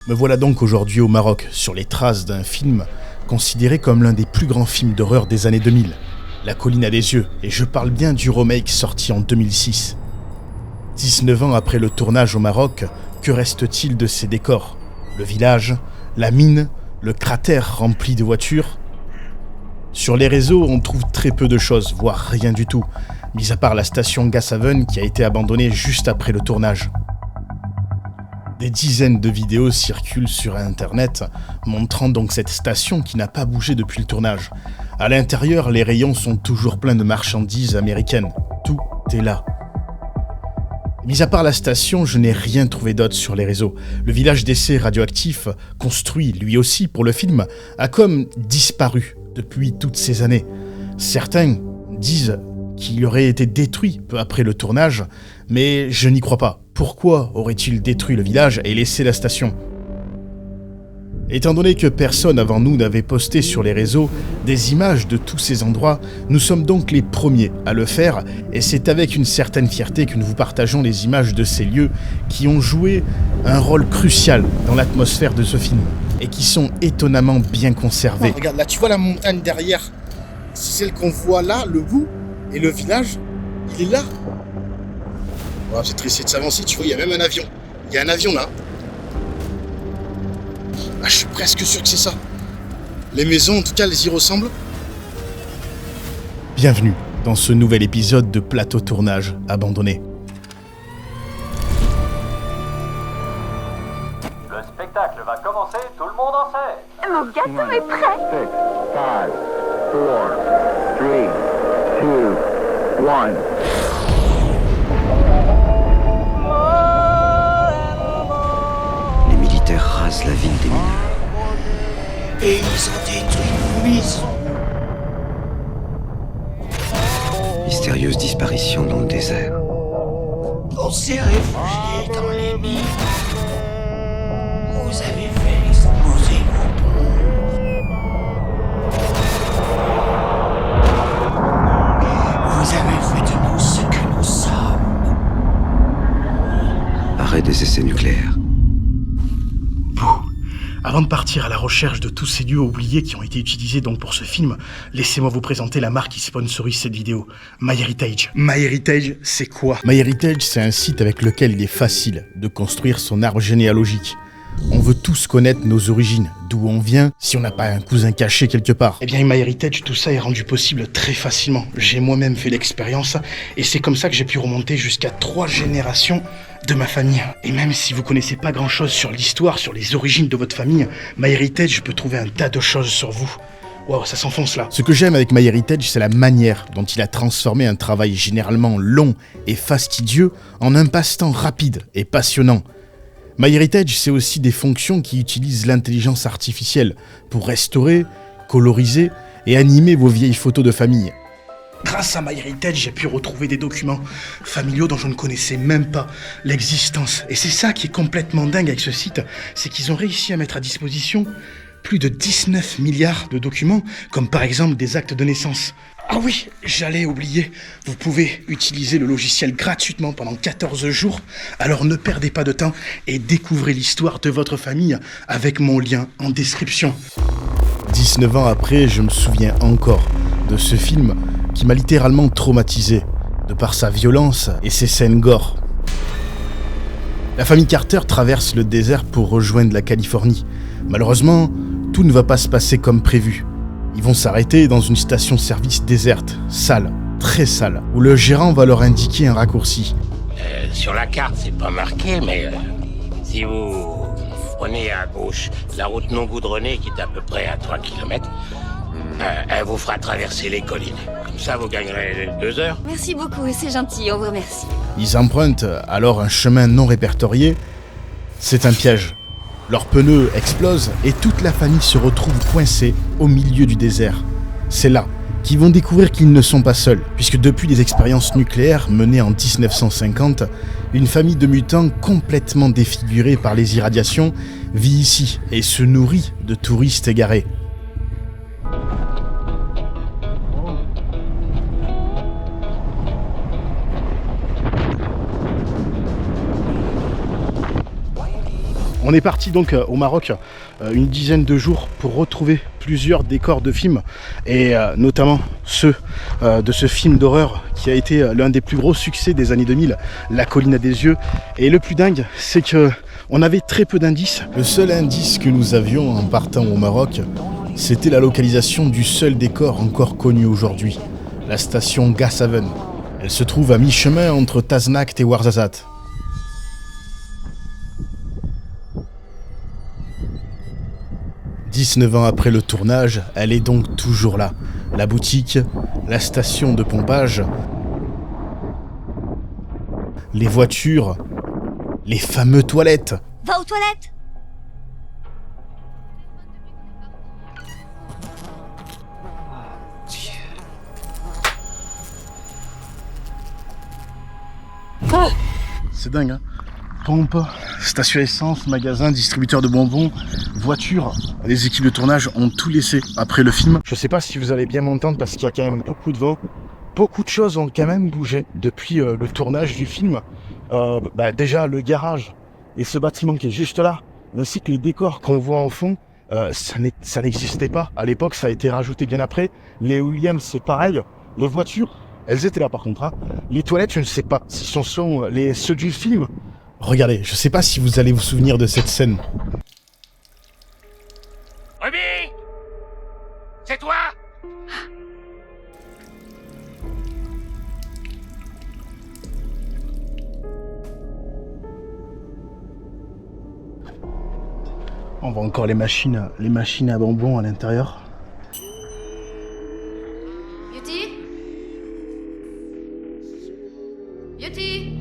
Me voilà donc aujourd'hui au Maroc, sur les traces d'un film considéré comme l'un des plus grands films d'horreur des années 2000, La Colline a des yeux, et je parle bien du remake sorti en 2006. 19 ans après le tournage au Maroc, que reste-t-il de ces décors? Le village, la mine, le cratère rempli de voitures? Sur les réseaux, on trouve très peu de choses, voire rien du tout, mis à part la station Gashaven qui a été abandonnée juste après le tournage. Des dizaines de vidéos circulent sur internet, montrant donc cette station qui n'a pas bougé depuis le tournage. À l'intérieur, les rayons sont toujours pleins de marchandises américaines. Tout est là. Mis à part la station, je n'ai rien trouvé d'autre sur les réseaux. Le village d'essai radioactif, construit lui aussi pour le film, a comme disparu depuis toutes ces années. Certains disent qu'il aurait été détruit peu après le tournage, mais je n'y crois pas. Pourquoi aurait-il détruit le village et laissé la station? Étant donné que personne avant nous n'avait posté sur les réseaux des images de tous ces endroits, nous sommes donc les premiers à le faire, et c'est avec une certaine fierté que nous vous partageons les images de ces lieux qui ont joué un rôle crucial dans l'atmosphère de ce film, et qui sont étonnamment bien conservés. Oh, regarde, là tu vois la montagne derrière, c'est celle qu'on voit là, le bout, et le village, il est là. On va peut-être essayer de s'avancer, tu vois, il y a même un avion. Il y a un avion là. Ah, je suis presque sûr que c'est ça. Les maisons, en tout cas, elles y ressemblent. Bienvenue dans ce nouvel épisode de Plateau Tournage Abandonné. Le spectacle va commencer, tout le monde en sait. Mon gâteau est prêt. 6, 5, 4, 3, 2, 1. Les militaires rasent la ville des mineurs. Et ils ont détruit nos maisons. Mystérieuse disparition dans le désert. On s'est réfugiés dans les mines. Vous avez fait exploser nos ponts. Vous avez fait de nous ce que nous sommes. Arrêt des essais nucléaires. Avant de partir à la recherche de tous ces lieux oubliés qui ont été utilisés donc pour ce film, laissez-moi vous présenter la marque qui sponsorise cette vidéo, MyHeritage. MyHeritage, c'est quoi? MyHeritage, c'est un site avec lequel il est facile de construire son arbre généalogique. On veut tous connaître nos origines, d'où on vient, si on n'a pas un cousin caché quelque part. Eh bien, MyHeritage, tout ça est rendu possible très facilement. J'ai moi-même fait l'expérience, et c'est comme ça que j'ai pu remonter jusqu'à 3 générations de ma famille. Et même si vous connaissez pas grand-chose sur l'histoire, sur les origines de votre famille, MyHeritage peut trouver un tas de choses sur vous. Wow, ça s'enfonce là. Ce que j'aime avec MyHeritage, c'est la manière dont il a transformé un travail généralement long et fastidieux en un passe-temps rapide et passionnant. MyHeritage, c'est aussi des fonctions qui utilisent l'intelligence artificielle pour restaurer, coloriser et animer vos vieilles photos de famille. Grâce à MyHeritage, j'ai pu retrouver des documents familiaux dont je ne connaissais même pas l'existence. Et c'est ça qui est complètement dingue avec ce site, c'est qu'ils ont réussi à mettre à disposition plus de 19 milliards de documents, comme par exemple des actes de naissance. Ah oui, j'allais oublier, vous pouvez utiliser le logiciel gratuitement pendant 14 jours, alors ne perdez pas de temps et découvrez l'histoire de votre famille avec mon lien en description. 19 ans après, je me souviens encore de ce film qui m'a littéralement traumatisé, de par sa violence et ses scènes gore. La famille Carter traverse le désert pour rejoindre la Californie. Malheureusement, tout ne va pas se passer comme prévu. Ils vont s'arrêter dans une station-service déserte, sale, très sale, où le gérant va leur indiquer un raccourci. Sur la carte, c'est pas marqué, mais si vous prenez à gauche la route non goudronnée qui est à peu près à 3 km, elle vous fera traverser les collines. Comme ça, vous gagnerez 2 heures. Merci beaucoup, c'est gentil, on vous remercie. Ils empruntent alors un chemin non répertorié. C'est un piège. Leurs pneus explosent et toute la famille se retrouve coincée au milieu du désert. C'est là qu'ils vont découvrir qu'ils ne sont pas seuls, puisque depuis les expériences nucléaires menées en 1950, une famille de mutants complètement défigurée par les irradiations vit ici et se nourrit de touristes égarés. On est parti donc au Maroc une dizaine de jours pour retrouver plusieurs décors de films et notamment ceux de ce film d'horreur qui a été l'un des plus gros succès des années 2000, La Colline à des yeux. Et le plus dingue, c'est que on avait très peu d'indices. Le seul indice que nous avions en partant au Maroc, c'était la localisation du seul décor encore connu aujourd'hui, la station Gassaven. Elle se trouve à mi-chemin entre Taznacht et Ouarzazate. « 19 ans après le tournage, elle est donc toujours là. La boutique, la station de pompage, les voitures, les fameuses toilettes. Va aux toilettes. C'est dingue, hein. Pompe, station essence, magasin, distributeur de bonbons, voiture. Les équipes de tournage ont tout laissé après le film. Je sais pas si vous allez bien m'entendre parce qu'il y a quand même beaucoup de vent. Beaucoup de choses ont quand même bougé depuis le tournage du film. Déjà le garage et ce bâtiment qui est juste là, ainsi que les décors qu'on voit en fond, ça n'existait pas. À l'époque, ça a été rajouté bien après. Les Williams, c'est pareil. Les voitures, elles étaient là par contre. Hein. Les toilettes, je ne sais pas si ce sont ceux du film. Regardez, je sais pas si vous allez vous souvenir de cette scène. Ruby, c'est toi? On voit encore les machines à bonbons à l'intérieur. Yuti? Yuti?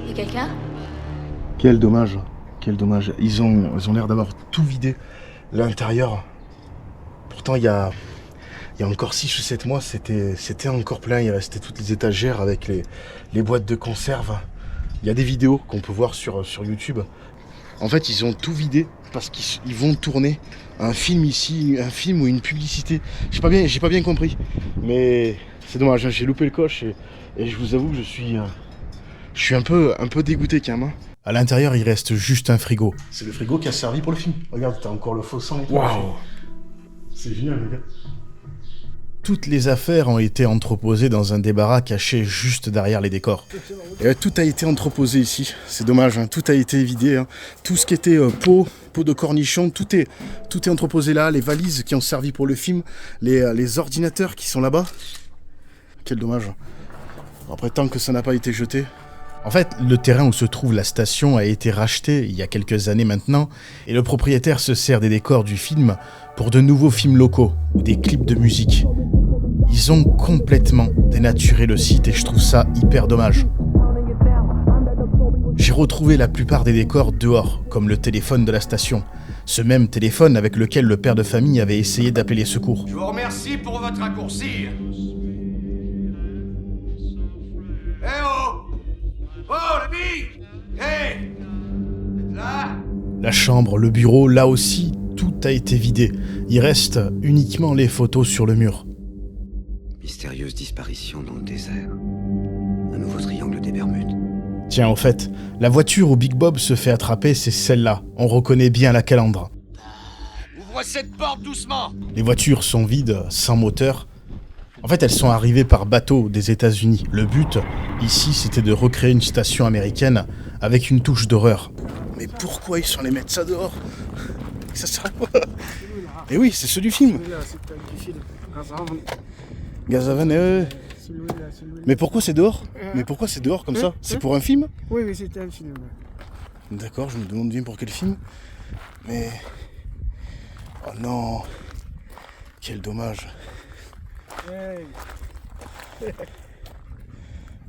Y'a quelqu'un? Quel dommage, quel dommage. Ils ont l'air d'avoir tout vidé l'intérieur. Pourtant, il y a encore 6 ou 7 mois, c'était encore plein. Il restait toutes les étagères avec les boîtes de conserve. Il y a des vidéos qu'on peut voir sur YouTube. En fait, ils ont tout vidé parce qu'ils vont tourner un film ici, un film ou une publicité. J'ai pas bien compris. Mais c'est dommage, hein, j'ai loupé le coche et je vous avoue que je suis un peu dégoûté quand même. Hein. À l'intérieur, il reste juste un frigo. C'est le frigo qui a servi pour le film. Regarde, t'as encore le faux sang et tout. Waouh! C'est génial, les gars. Toutes les affaires ont été entreposées dans un débarras caché juste derrière les décors. Et tout a été entreposé ici. C'est dommage, hein. Tout a été vidé. Hein. Tout ce qui était peau de cornichon, tout est entreposé là. Les valises qui ont servi pour le film, les ordinateurs qui sont là-bas. Quel dommage. Après, tant que ça n'a pas été jeté. En fait, le terrain où se trouve la station a été racheté il y a quelques années maintenant, et le propriétaire se sert des décors du film pour de nouveaux films locaux ou des clips de musique. Ils ont complètement dénaturé le site et je trouve ça hyper dommage. J'ai retrouvé la plupart des décors dehors, comme le téléphone de la station. Ce même téléphone avec lequel le père de famille avait essayé d'appeler les secours. Je vous remercie pour votre raccourci. Eh oh! Oh, le bille! Hé! Là! La chambre, le bureau, là aussi, tout a été vidé. Il reste uniquement les photos sur le mur. Mystérieuse disparition dans le désert. Un nouveau triangle des Bermudes. Tiens, au fait, la voiture où Big Bob se fait attraper, c'est celle-là. On reconnaît bien la calandre. Ouvre cette porte doucement! Les voitures sont vides, sans moteur. En fait, elles sont arrivées par bateau des États-Unis. Le but, ici, c'était de recréer une station américaine avec une touche d'horreur. Mais pourquoi ils sont allés mettre ça dehors? Ça sert à quoi? Et oui, c'est ceux du film. Gazavan, Mais pourquoi c'est dehors? Mais pourquoi c'est dehors comme ça? C'est pour un film? Oui, c'était un film. D'accord, je me demande bien pour quel film. Mais... Oh non! Quel dommage!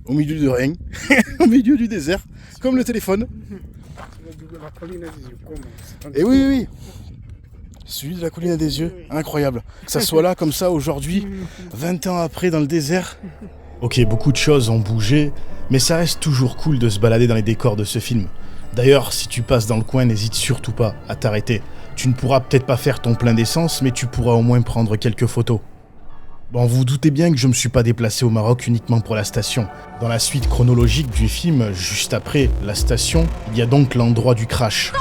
Au milieu de rien, au milieu du désert, comme le téléphone. Et oui, celui de la colline à des yeux, incroyable. Que ça soit là comme ça aujourd'hui, 20 ans après dans le désert. Ok, beaucoup de choses ont bougé, mais ça reste toujours cool de se balader dans les décors de ce film. D'ailleurs, si tu passes dans le coin, n'hésite surtout pas à t'arrêter. Tu ne pourras peut-être pas faire ton plein d'essence, mais tu pourras au moins prendre quelques photos. Bon, vous doutez bien que je ne me suis pas déplacé au Maroc uniquement pour la station. Dans la suite chronologique du film, juste après la station, il y a donc l'endroit du crash.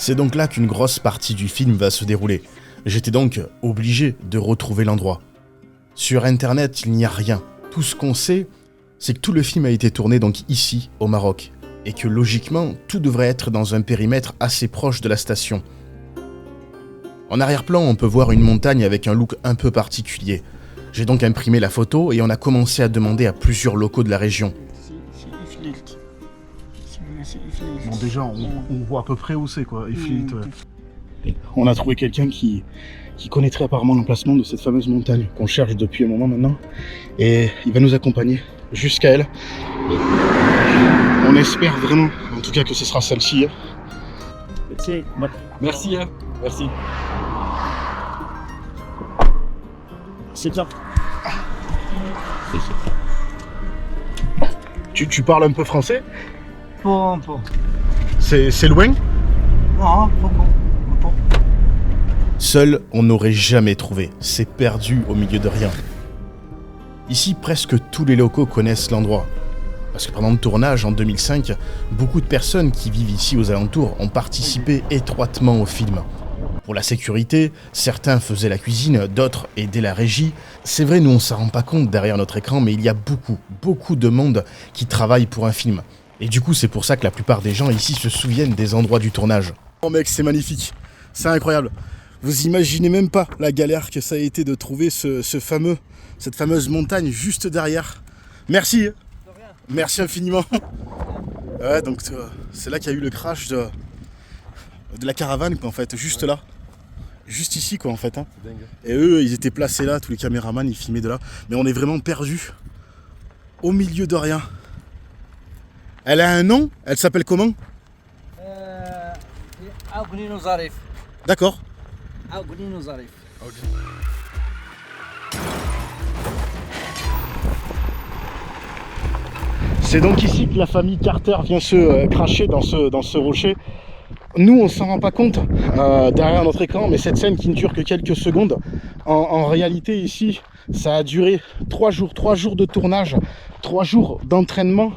C'est donc là qu'une grosse partie du film va se dérouler. J'étais donc obligé de retrouver l'endroit. Sur internet, il n'y a rien. Tout ce qu'on sait, c'est que tout le film a été tourné donc ici, au Maroc, et que logiquement, tout devrait être dans un périmètre assez proche de la station. En arrière-plan, on peut voir une montagne avec un look un peu particulier. J'ai donc imprimé la photo et on a commencé à demander à plusieurs locaux de la région. Bon, déjà, on voit à peu près où c'est, quoi. On a trouvé quelqu'un qui connaîtrait apparemment l'emplacement de cette fameuse montagne qu'on cherche depuis un moment maintenant. Et il va nous accompagner jusqu'à elle. On espère vraiment, en tout cas, que ce sera celle-ci. Merci, hein. Merci. C'est bien. Tu parles un peu français? Bon. C'est loin? Non, bon. Seul, on n'aurait jamais trouvé. C'est perdu au milieu de rien. Ici, presque tous les locaux connaissent l'endroit. Parce que pendant le tournage, en 2005, beaucoup de personnes qui vivent ici aux alentours ont participé étroitement au film. Pour la sécurité, certains faisaient la cuisine, d'autres aidaient la régie. C'est vrai, nous on s'en rend pas compte derrière notre écran, mais il y a beaucoup de monde qui travaille pour un film. Et du coup, c'est pour ça que la plupart des gens ici se souviennent des endroits du tournage. Oh mec, c'est magnifique. C'est incroyable. Vous imaginez même pas la galère que ça a été de trouver cette fameuse montagne juste derrière. Merci. Merci infiniment. Ouais, donc c'est là qu'il y a eu le crash de la caravane, quoi, en fait, juste là. Juste ici, quoi, en fait. Hein. Et eux, ils étaient placés là, tous les caméramans, ils filmaient de là. Mais on est vraiment perdus au milieu de rien. Elle a un nom? Elle s'appelle comment? D'accord. C'est donc ici que la famille Carter vient se cracher dans ce rocher. Nous, on s'en rend pas compte derrière notre écran, mais cette scène qui ne dure que quelques secondes, en réalité ici, ça a duré 3 jours de tournage, 3 jours d'entraînement.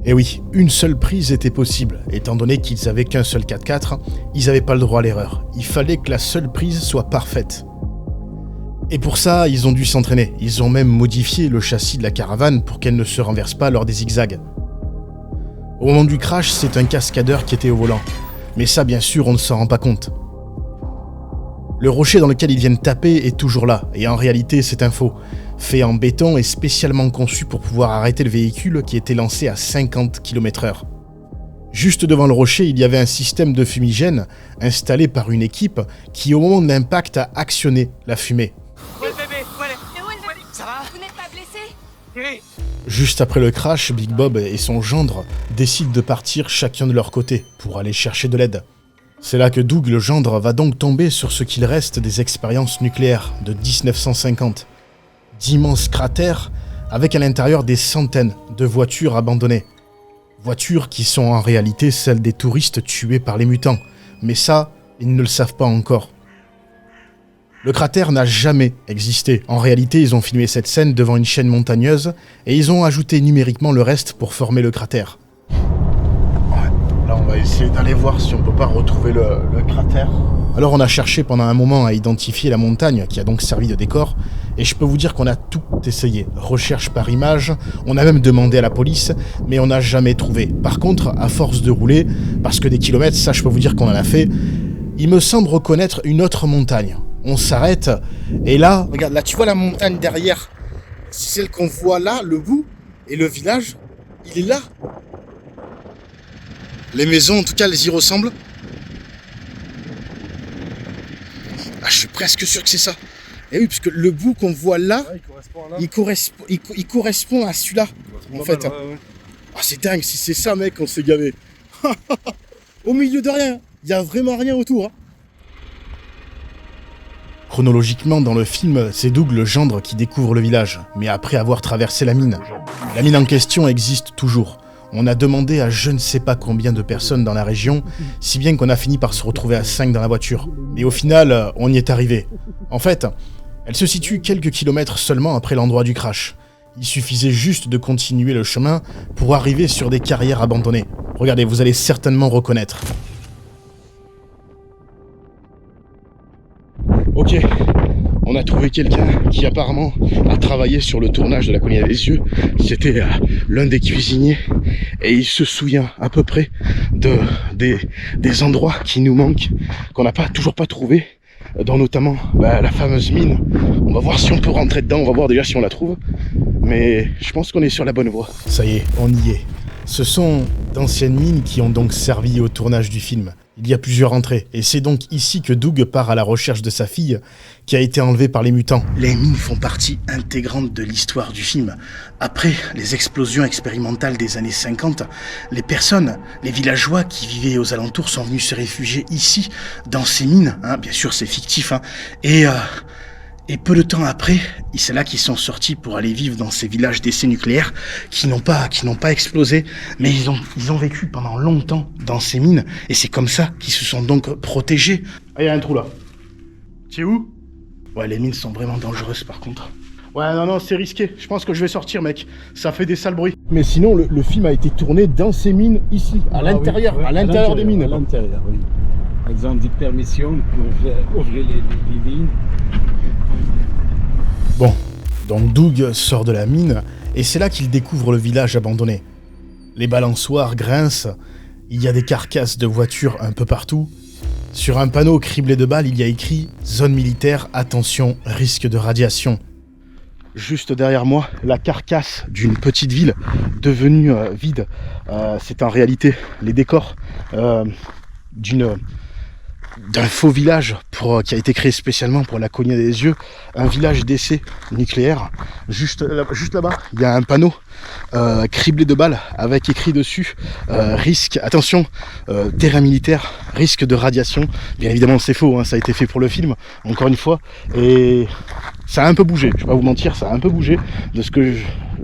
Et oui, une seule prise était possible. Étant donné qu'ils avaient qu'un seul 4x4, ils n'avaient pas le droit à l'erreur. Il fallait que la seule prise soit parfaite. Et pour ça, ils ont dû s'entraîner. Ils ont même modifié le châssis de la caravane pour qu'elle ne se renverse pas lors des zigzags. Au moment du crash, c'est un cascadeur qui était au volant. Mais ça, bien sûr, on ne s'en rend pas compte. Le rocher dans lequel ils viennent taper est toujours là, et en réalité, c'est un faux. Fait en béton et spécialement conçu pour pouvoir arrêter le véhicule qui était lancé à 50 km/h. Juste devant le rocher, il y avait un système de fumigène installé par une équipe qui, au moment de l'impact, a actionné la fumée. Ça va? Vous n'êtes pas blessé? Juste après le crash, Big Bob et son gendre décident de partir chacun de leur côté pour aller chercher de l'aide. C'est là que Doug, le gendre, va donc tomber sur ce qu'il reste des expériences nucléaires de 1950. D'immenses cratères avec à l'intérieur des centaines de voitures abandonnées. Voitures qui sont en réalité celles des touristes tués par les mutants. Mais ça, ils ne le savent pas encore. Le cratère n'a jamais existé. En réalité, ils ont filmé cette scène devant une chaîne montagneuse et ils ont ajouté numériquement le reste pour former le cratère. Ouais, là on va essayer d'aller voir si on peut pas retrouver le cratère. Alors on a cherché pendant un moment à identifier la montagne qui a donc servi de décor et je peux vous dire qu'on a tout essayé. Recherche par image, on a même demandé à la police mais on n'a jamais trouvé. Par contre, à force de rouler, parce que des kilomètres, ça je peux vous dire qu'on en a fait, il me semble reconnaître une autre montagne. On s'arrête, et là... Regarde, là tu vois la montagne derrière. C'est celle qu'on voit là, le bout, et le village, il est là. Les maisons, en tout cas, elles y ressemblent. Ah, je suis presque sûr que c'est ça. Et oui, parce que le bout qu'on voit là, il correspond à celui-là, en fait. Ah, c'est dingue, si c'est ça, mec, on s'est gavé. Au milieu de rien, il n'y a vraiment rien autour, hein. Chronologiquement, dans le film, c'est Doug le gendre qui découvre le village, mais après avoir traversé la mine. La mine en question existe toujours. On a demandé à je ne sais pas combien de personnes dans la région, si bien qu'on a fini par se retrouver à 5 dans la voiture. Mais au final, on y est arrivé. En fait, elle se situe quelques kilomètres seulement après l'endroit du crash. Il suffisait juste de continuer le chemin pour arriver sur des carrières abandonnées. Regardez, vous allez certainement reconnaître. Ok, on a trouvé quelqu'un qui apparemment a travaillé sur le tournage de La Colline des Yeux. C'était l'un des cuisiniers et il se souvient à peu près des endroits qui nous manquent, qu'on n'a toujours pas trouvé, dont notamment la fameuse mine. On va voir si on peut rentrer dedans, on va voir déjà si on la trouve, mais je pense qu'on est sur la bonne voie. Ça y est, on y est. Ce sont d'anciennes mines qui ont donc servi au tournage du film. Il y a plusieurs entrées, et c'est donc ici que Doug part à la recherche de sa fille, qui a été enlevée par les mutants. Les mines font partie intégrante de l'histoire du film. Après les explosions expérimentales des années 50, les personnes, les villageois qui vivaient aux alentours sont venus se réfugier ici, dans ces mines. Bien sûr, c'est fictif. Et peu de temps après, c'est là qu'ils sont sortis pour aller vivre dans ces villages d'essais nucléaires qui n'ont pas explosé, mais ils ont vécu pendant longtemps dans ces mines, et c'est comme ça qu'ils se sont donc protégés. Ah, il y a un trou là. C'est où? Ouais, les mines sont vraiment dangereuses par contre. Ouais, non, c'est risqué. Je pense que je vais sortir, mec. Ça fait des sales bruits. Mais sinon, le film a été tourné dans ces mines ici, à l'intérieur, oui, à l'intérieur des mines. À l'intérieur, oui. Ils ont des permissions pour ouvrir les mines. Bon, donc Doug sort de la mine, et c'est là qu'il découvre le village abandonné. Les balançoires grincent, il y a des carcasses de voitures un peu partout. Sur un panneau criblé de balles, il y a écrit « Zone militaire, attention, risque de radiation ». Juste derrière moi, la carcasse d'une petite ville devenue vide. C'est en réalité les décors d'un faux village qui a été créé spécialement pour La Colline des Yeux, un village d'essai nucléaire. Juste là-bas, il y a un panneau criblé de balles avec écrit dessus risque, attention, terrain militaire, risque de radiation. Bien évidemment c'est faux, ça a été fait pour le film, encore une fois, et ça a un peu bougé, je vais pas vous mentir, ça a un peu bougé de ce que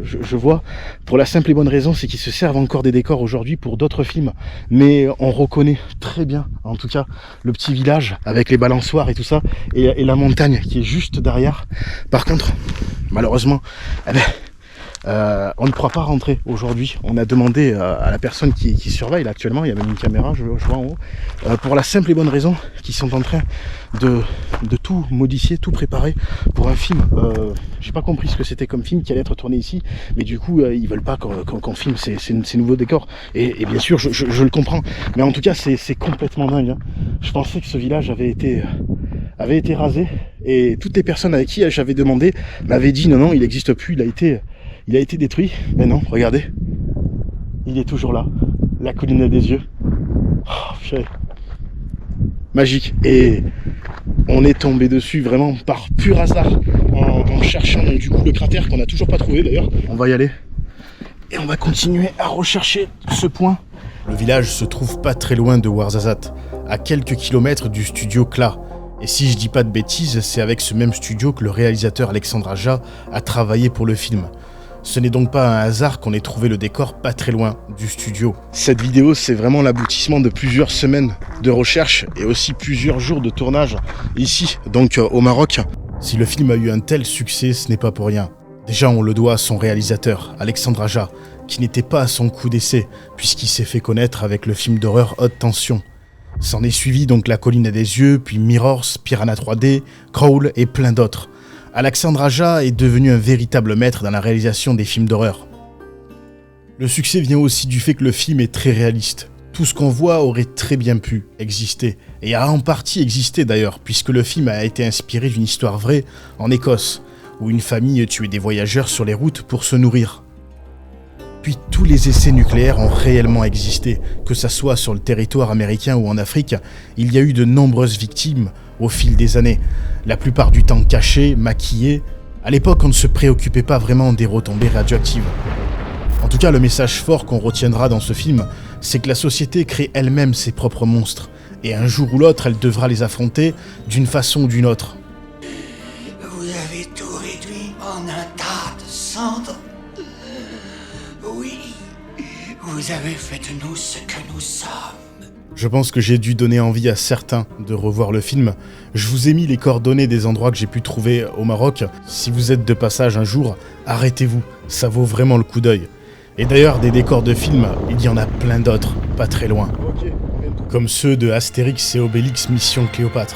je vois, pour la simple et bonne raison, c'est qu'ils se servent encore des décors aujourd'hui pour d'autres films, mais on reconnaît très bien, en tout cas, le petit village avec les balançoires et tout ça, et la montagne qui est juste derrière. Par contre, malheureusement, on ne pourra pas rentrer aujourd'hui. On a demandé à la personne qui surveille là actuellement, il y a même une caméra, je vois en haut, pour la simple et bonne raison qu'ils sont en train de tout modifier, tout préparer pour un film. J'ai pas compris ce que c'était comme film qui allait être tourné ici, mais du coup ils veulent pas qu'on filme ces nouveaux décors. Et bien sûr je le comprends, mais en tout cas c'est complètement dingue. Je pensais que ce village avait été rasé, et toutes les personnes avec qui j'avais demandé m'avaient dit non, il n'existe plus, il a été détruit. Mais non, regardez, il est toujours là, La Colline des Yeux. Oh, purée. Magique. Et on est tombé dessus vraiment par pur hasard en cherchant donc, du coup le cratère qu'on n'a toujours pas trouvé d'ailleurs. On va y aller et on va continuer à rechercher ce point. Le village se trouve pas très loin de Ouarzazate, à quelques kilomètres du studio Kla. Et si je dis pas de bêtises, c'est avec ce même studio que le réalisateur Alexandre Aja a travaillé pour le film. Ce n'est donc pas un hasard qu'on ait trouvé le décor pas très loin du studio. Cette vidéo, c'est vraiment l'aboutissement de plusieurs semaines de recherche et aussi plusieurs jours de tournage ici, donc au Maroc. Si le film a eu un tel succès, ce n'est pas pour rien. Déjà, on le doit à son réalisateur, Alexandre Aja, qui n'était pas à son coup d'essai, puisqu'il s'est fait connaître avec le film d'horreur Haute Tension. S'en est suivi donc La Colline des Yeux, puis Mirrors, Piranha 3D, Crawl et plein d'autres. Alexandre Aja est devenu un véritable maître dans la réalisation des films d'horreur. Le succès vient aussi du fait que le film est très réaliste. Tout ce qu'on voit aurait très bien pu exister, et a en partie existé d'ailleurs, puisque le film a été inspiré d'une histoire vraie en Écosse, où une famille tuait des voyageurs sur les routes pour se nourrir. Puis tous les essais nucléaires ont réellement existé, que ça soit sur le territoire américain ou en Afrique, il y a eu de nombreuses victimes au fil des années, la plupart du temps cachées, maquillées. À l'époque, on ne se préoccupait pas vraiment des retombées radioactives. En tout cas, le message fort qu'on retiendra dans ce film, c'est que la société crée elle-même ses propres monstres, et un jour ou l'autre, elle devra les affronter d'une façon ou d'une autre. Vous avez tout réduit en un tas de cendres. Oui, vous avez fait de nous ce que nous sommes. Je pense que j'ai dû donner envie à certains de revoir le film. Je vous ai mis les coordonnées des endroits que j'ai pu trouver au Maroc. Si vous êtes de passage un jour, arrêtez-vous, ça vaut vraiment le coup d'œil. Et d'ailleurs, des décors de films, il y en a plein d'autres, pas très loin. Comme ceux de Astérix et Obélix Mission Cléopâtre,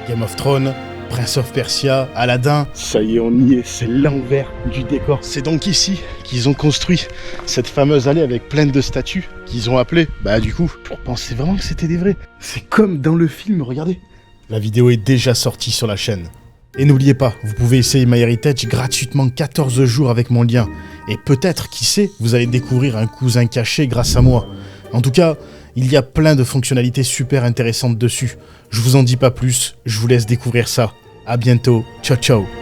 Game of Thrones, Prince of Persia, Aladdin. Ça y est, on y est, c'est l'envers du décor. C'est donc ici qu'ils ont construit cette fameuse allée avec plein de statues qu'ils ont appelées, du coup, pour penser vraiment que c'était des vrais. C'est comme dans le film, regardez. La vidéo est déjà sortie sur la chaîne. Et n'oubliez pas, vous pouvez essayer MyHeritage gratuitement 14 jours avec mon lien. Et peut-être, qui sait, vous allez découvrir un cousin caché grâce à moi. En tout cas, il y a plein de fonctionnalités super intéressantes dessus. Je vous en dis pas plus, je vous laisse découvrir ça. À bientôt, ciao ciao.